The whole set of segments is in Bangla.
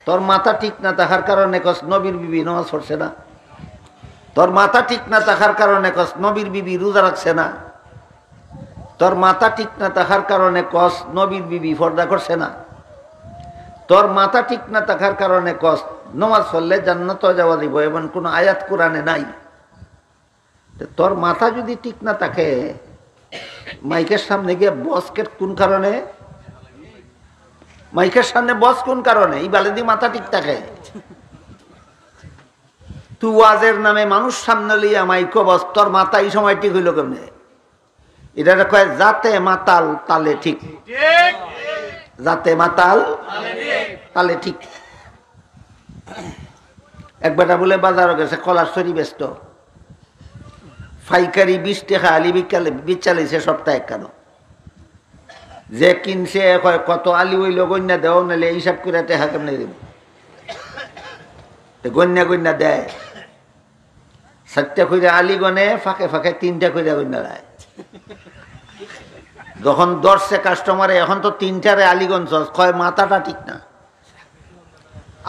তোর মাথা ঠিক না থাকার কারণে কস নবীর বিবি নামাজ পড়ছে না। তোর মাথা ঠিক না থাকার কারণে কস নবীর বিবি রোজা রাখছে না। তোর মাথা ঠিক না থাকার কারণে কস নবীর বিবি পর্দা করছে না। তোর মাথা ঠিক না থাকার কারণে কস নামাজ পড়লে জান্নাত যাওয়া দিব এমন কোন আয়াত কোরআনে নাই। তোর মাথা যদি ঠিক না থাকে মাইকের সামনে গিয়ে বসকে কোন কারণে, মাইকের সামনে বস কোন কারণে? এই বালেদি মাথা ঠিক থাকে। তুই ওয়াজের নামে মানুষ সামনে লইয়া মাইকো বস, তোর মাথা এই সময় ঠিক হইল কেমনে? এটা কয় যাতে মাতাল তালে ঠিক, যাতে মাতাল তালে ঠিক। এক বেটা বলে বাজারও গেছে, কলার সরি ব্যস্ত, পাইকারি 20 টাকা আলি বিচালিছে সপ্তাহে কেন? যে কিনছে কয় কত আলি হইল গন্যা দেও, নাহলে হিসাব করে টেহা কেমনে দেব? গন্যা গন্যা দেয়, 7টা করে আলি গনে, ফাঁকে ফাঁকে 3টা করে গন্যা দেয়। যখন দর্শে কাস্টমারে এখন তো 3টারে আলিগঞ্জ কয় মাথাটা ঠিক না,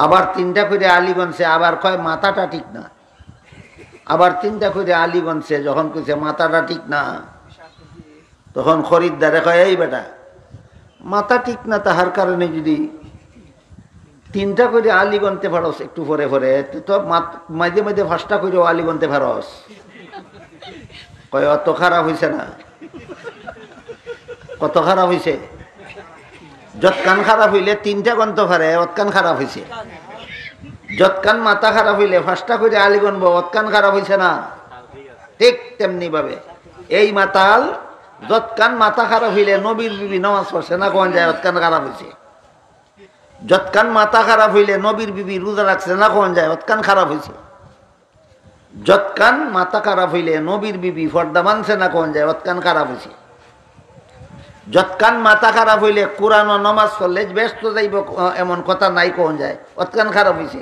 আবার 3টা করে আলিগঞ্জে আবার কয় মাথাটা ঠিক না, আবার 3টা করে আলিগঞ্জে যখন কইছে মাথাটা ঠিক না, তখন খরিদ্দারে কয় এই বেটা মাথা ঠিক না তাহার কারণে যদি 3টা করে আলিগঞ্জে ফারস একটু পরে পরে তো মাঝে মাঝে 5টা করে আলিগঞ্জে ফারস। কয় অত খারাপ হয়েছে না? কত খারাপ হয়েছে? যৎকান খারাপ হইলে 3টা গন্ত ফারে অতকান খারাপ হয়েছে। যৎকান মাথা খারাপ হইলে 5টা করে আলি গনব, অতকান খারাপ হয়েছে না? ঠিক তেমনি ভাবে এই মাতাল যৎকান মাথা খারাপ হইলে নবীর বিবি নামাজ পড়ছে না কোন যায় অতকান খারাপ হয়েছে। যৎকান মাথা খারাপ হইলে নবীর বিবি রোজা রাখছে না কোন যায় অতকান খারাপ হয়েছে। যৎকান মাথা খারাপ হইলে নবীর বিবি পর্দা মানছে না কোন যায় অতকান খারাপ হয়েছে। যৎকান মাথা খারাপ হইলে কোরআন ও নমাজ পড়লে ব্যস্ত যাইব এমন কথা নাই কোন যায় অতকান খারাপ হয়েছে।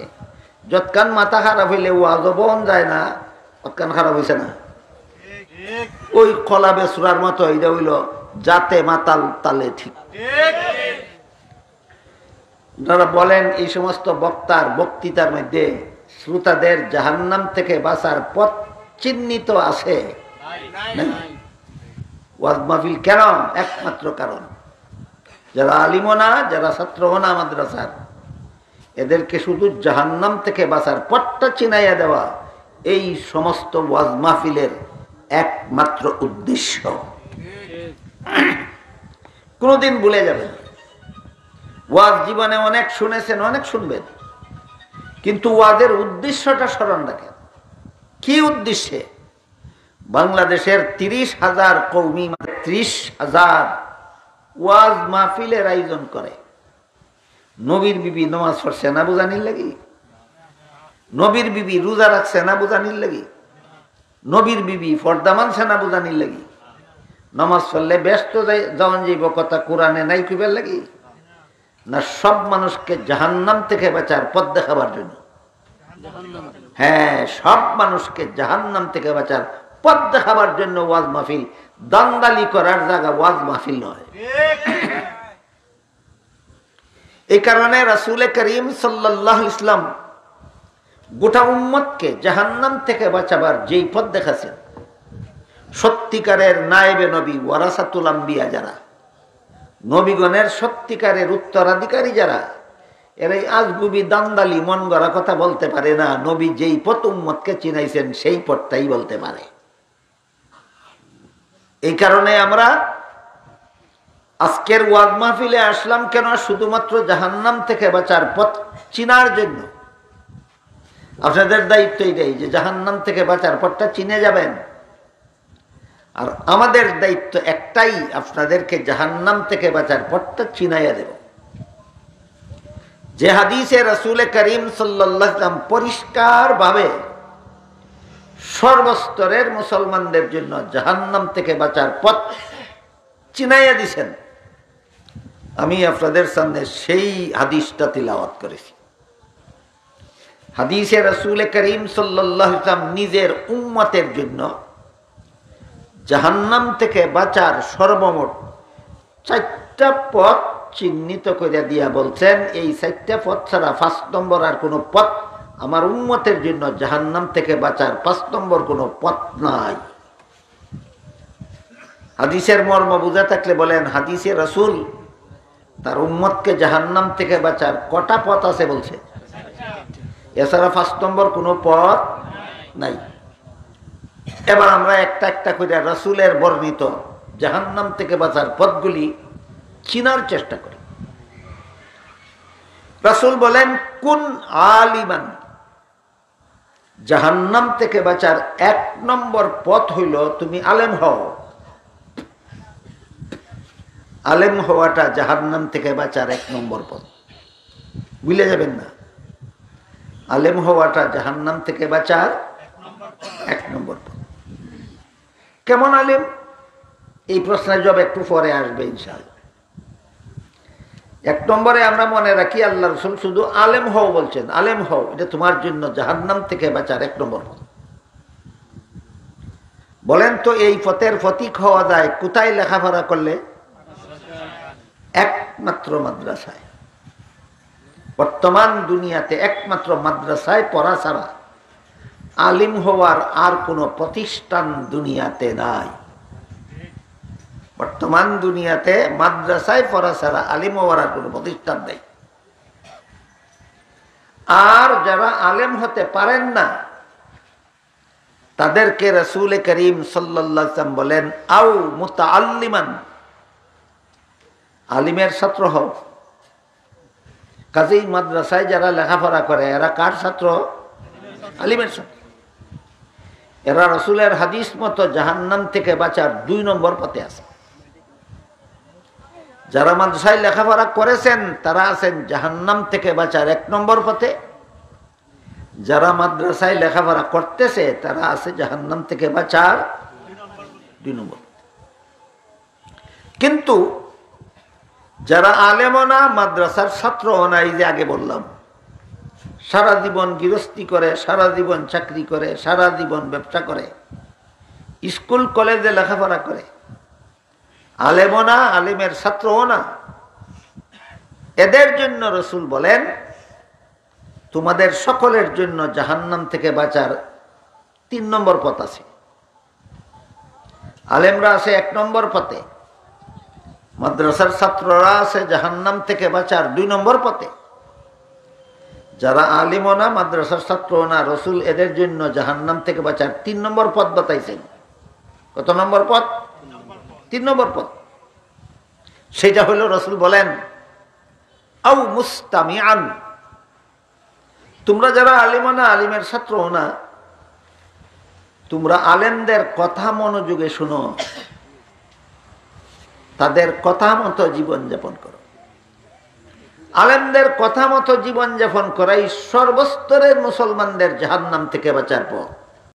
যৎকান মাথা খারাপ হইলে ওয়াজও বহন যায় না অতকান খারাপ হয়েছে না? ওই কলা বেসুরার মতো এটা হইল যাতে মাতাল তালে ঠিক। আপনারা বলেন এই সমস্ত বক্তার বক্তৃতার মধ্যে শ্রোতাদের জাহান্নাম থেকে বাঁচার পথ চিহ্নিত আছে? ওয়াজ মাহফিল কেন? একমাত্র কারণ যারা আলিমও না, যারা ছাত্রও না মাদ্রাসার, এদেরকে শুধু জাহান্নাম থেকে বাঁচার পথটা চিনাইয়া দেওয়া এই সমস্ত ওয়াজ মাহফিলের একমাত্র উদ্দেশ্য। কোনদিন ভুলে যাবেন। ওয়াজ জীবনে অনেক শুনেছেন, অনেক শুনবেন, কিন্তু ওয়াজের উদ্দেশ্যটা স্মরণ রাখেন। কি উদ্দেশ্যে? বাংলাদেশের 30,000 কওমি 30,000 ওয়াজ মাহফিলের আয়োজন করে। নবীর বিবি নামাজ পড়ছে না বুঝানির লাগি? নবীর বিবি রোজা রাখছে না বুঝানির লাগি? নবীর বিবি পর্দা মানছে না বুঝানির লাগি? নামাজ পড়লে ব্যস্ত যাওয়ান যাইব কথা কোরআনে নাই কইবার লাগি? না সব মানুষকে জাহান্নাম থেকে বাঁচার পথ দেখাবার জন্য? হ্যাঁ, সব মানুষকে জাহান্নাম থেকে বাঁচার পথ দেখাবার জন্য ওয়াজ মাহফিল। দান্দালি করার জায়গা ওয়াজ মাহফিল নয়। এই কারণে রাসূল করিম সাল্লাল্লাহু আলাইহি ওয়াসাল্লাম গোটা উম্মতকে জাহান্নাম থেকে বাঁচাবার যেই পথ দেখাছেন, সত্যিকারের নায়েবে নবী ওয়ারাসাতুল আম্বিয়া যারা, নবীগণের সত্যিকারের উত্তরাধিকারী যারা, এরাই আজগুবি দান্দালি মন গড়া কথা বলতে পারে না। নবী যেই পথ উম্মতকে চিনাইছেন সেই পথটাই বলতে পারে। এই কারণে আমরা আজকের ওয়াজ মাহফিলে আসলাম কেন? শুধুমাত্র জাহান্নাম থেকে বাঁচার পথ চিনার জন্য। আপনাদের দায়িত্ব এটাই যে জাহান্নাম থেকে বাঁচার পথটা চিনে যাবেন। আর আমাদের দায়িত্ব একটাই, আপনাদেরকে জাহান্নাম থেকে বাঁচার পথটা চিনাইয়া দেব। যে হাদিসে রাসূল করিম সাল্লাল্লাহু আলাইহি ওয়াসাল্লাম পরিষ্কার ভাবে সর্বস্তরের মুসলমানদের জন্য জাহান্নাম থেকে বাঁচার পথ চিনাইয়া দিছেন, আমি আপনাদের সামনে সেই হাদিসটা তিলাওয়াত করেছি। হাদিসে রাসূল করিম সাল্লাল্লাহু আলাইহি ওয়াসাল্লাম নিজের উম্মতের জন্য জাহান্নাম থেকে বাঁচার সর্বমোট 4টা পথ চিহ্নিত করে দিয়া বলছেন এই 4টা পথ ছাড়া 5 নম্বর আর কোনো পথ আমার উম্মতের জন্য জাহান্নাম থেকে বাঁচার 5 নম্বর কোনো পথ নাই। হাদিসের মর্ম বুঝা থাকলে বলেন, হাদিসে রাসূল তার উম্মতকে জাহান্নাম থেকে বাঁচার কটা পথ আছে বলছে? এছাড়া 5 নম্বর কোনো পথ নাই। এবার আমরা একটা একটা করে রাসূলের বর্ণিত জাহান্নাম থেকে বাঁচার পথগুলি চিনার চেষ্টা করি। রাসূল বলেন, কুন আলিমান, জাহান্নাম থেকে বাঁচার 1 নম্বর পথ হইল তুমি আলেম হও। আলেম হওয়াটা জাহান্নাম থেকে বাঁচার 1 নম্বর পথ, ভুলে যাবেন না। আলেম হওয়াটা জাহান্নাম থেকে বাঁচার 1 নম্বর পথ। কেমন আলেম? এই প্রশ্নের জবাব একটু পরে আসবে ইনশাআল্লাহ। 1 নম্বরে আমরা মনে রাখি আল্লাহ রাসূল শুধু আলেম হও বলছেন। আলেম হও, এটা তোমার জন্য জাহান্নাম থেকে বাঁচার 1 নম্বর পথ। বলেন তো এই পথের প্রতীক হওয়া যায় কোথায় লেখাপড়া করলে? একমাত্র মাদ্রাসায়। বর্তমান দুনিয়াতে একমাত্র মাদ্রাসায় পড়া ছাড়া আলিম হওয়ার আর কোনো প্রতিষ্ঠান দুনিয়াতে নাই। বর্তমান দুনিয়াতে মাদ্রাসায় পড়া ছাড়া আলিম হওয়ার আর কোনো প্রতিষ্ঠান নেই। আর যারা আলেম হতে পারেন না তাদেরকে রাসূল করিম সাল্লাল্লাহু আলাইহি ওয়াসাল্লাম বলেন, আও মুতাআল্লিমান, আলিমের ছাত্র হও। কাজেই মাদ্রাসায় যারা লেখাপড়া করে এরা কার ছাত্র? আলিমের ছাত্র। এরা রাসূলের হাদিস মতো জাহান্নাম থেকে বাঁচার 2 নম্বর পথে আছে। যারা মাদ্রাসায় লেখাপড়া করেছেন তারা আছেন জাহান্নাম থেকে বাঁচার 1 নম্বর পথে। যারা মাদ্রাসায় লেখাপড়া করতেছে তারা আছে জাহান্নাম থেকে বাঁচার 2 নম্বর। কিন্তু যারা আলেমও না, মাদ্রাসার ছাত্রও না, এই যে আগে বললাম, সারা জীবন গৃহস্থী করে, সারা জীবন চাকরি করে, সারা জীবন ব্যবসা করে, স্কুল কলেজে লেখাপড়া করে, আলেমও না, আলেমের ছাত্রও না, এদের জন্য রাসূল বলেন তোমাদের সকলের জন্য জাহান্নাম থেকে বাঁচার 3 নম্বর পথ আছে। আলেমরা আছে 1 নম্বর পথে, মাদ্রাসার ছাত্ররা আছে জাহান্নাম থেকে বাঁচার 2 নম্বর পথে। যারা আলিমও না, মাদ্রাসার ছাত্রও না, রাসূল এদের জন্য জাহান্নাম থেকে বাঁচার 3 নম্বর পথ বাতাইছেন। কত নম্বর পথ? 3 নম্বর পথ। সেটা হলো রাসূল বলেন, আও মুস্তামিআন, তোমরা যারা আলিমও না, আলিমের ছাত্রও না, তোমরা আলেমদের কথা মনোযোগে শুনো, তাদের কথা মতো জীবনযাপন করো। আলেমদের কথা মতো জীবনযাপন করাই সর্বস্তরের মুসলমানদের জাহান্নাম থেকে বাঁচার পথ।